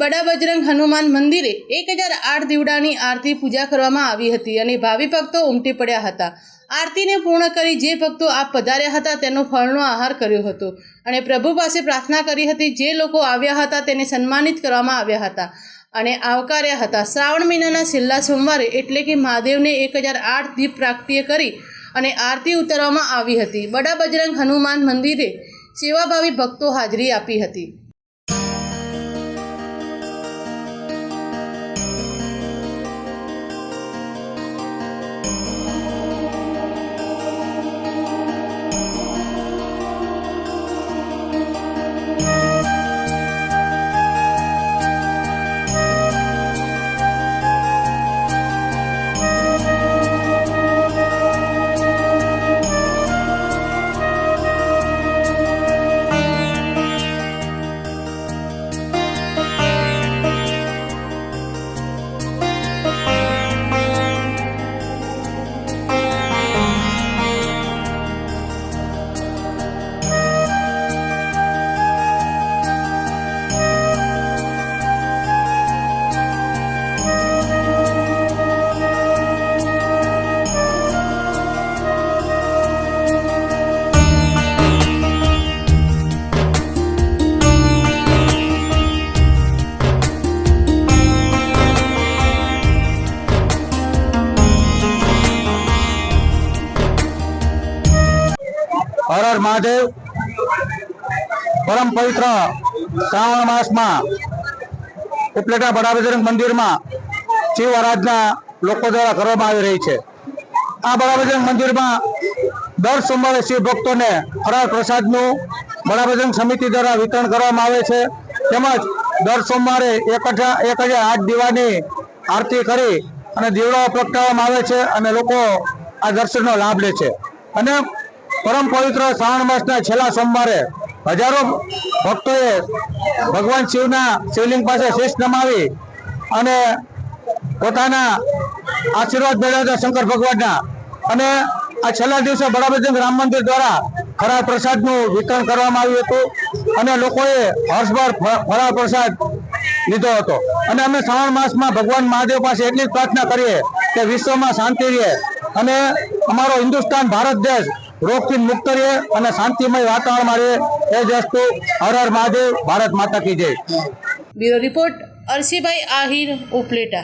बड़ा बजरंग हनुमान मंदिरे 1008 દીવડાની आरती पूजा કરવામાં આવી હતી અને ભાવિ ભક્તો ઉમટી પડ્યા હતા। आरतीने पूर्ण કરી જે ભક્તો આપ પધાર્યા હતા તેનો ફળનો આહાર કર્યો હતો અને પ્રભુ પાસે પ્રાર્થના કરી હતી। જે લોકો આવ્યા હતા તેને સન્માનિત કરવામાં આવ્યા હતા અને આવકાર્યા હતા। શ્રાવણ મહિનાના છેલ્લા સોમવારે એટલે કે મહાદેવને 1008 દીપ પ્રાગટ્ય કરી અને આરતી ઉતારવામાં આવી હતી। બડા બજરંગ હનુમાન મંદિરે સેવાભાવી ભક્તો હાજરી આપી હતી। हर हर महादेव। परम पवित्र श्रावण मास में उपलेटा बड़ा बजरंग मंदिर में शिव आराधना लोगों द्वारा करवामां आवी रही है। आ बड़ा बजरंग मंदिर में दर सोमवारे शिव भक्तों ने फराळ प्रसाद बड़ा बजरंग समिति द्वारा वितरण करवामां आवे छे। तेमज दर सोमवारे 1008 दीवानी आरती करी अने दीवड़ाओ प्रगटाववामां आवे छे अने लोको आ दर्शननो लाभ ले छे। अने परम पवित्र श्रावण मासना छेल्ला सोमवारे हजारों भक्तोए भगवान शिवना शिवलिंग पासे शीश नमावी अने पोताना आशीर्वाद मेळव्या शंकर भगवानना। अने आ छेल्ला दिवसे बड़ा बजरंग राम मंदिर द्वारा फराळ प्रसादनुं वितरण करवामां आव्युं हतुं अने लोकोए हर्षभर फराळ प्रसाद लीधो हतो। अने अमे श्रावण मासमां भगवान महादेव पासे एटली ज प्रार्थना करीए के विश्वमां शांति रहे अने अमारो हिंदुस्तान भारत देश रोगथी मुक्त रहे और शांतिमय वातावरण में रहे। ए जस्तु हर हर महादेव। भारत माता की जय। Bureau report Arshibhai Ahir Upleta.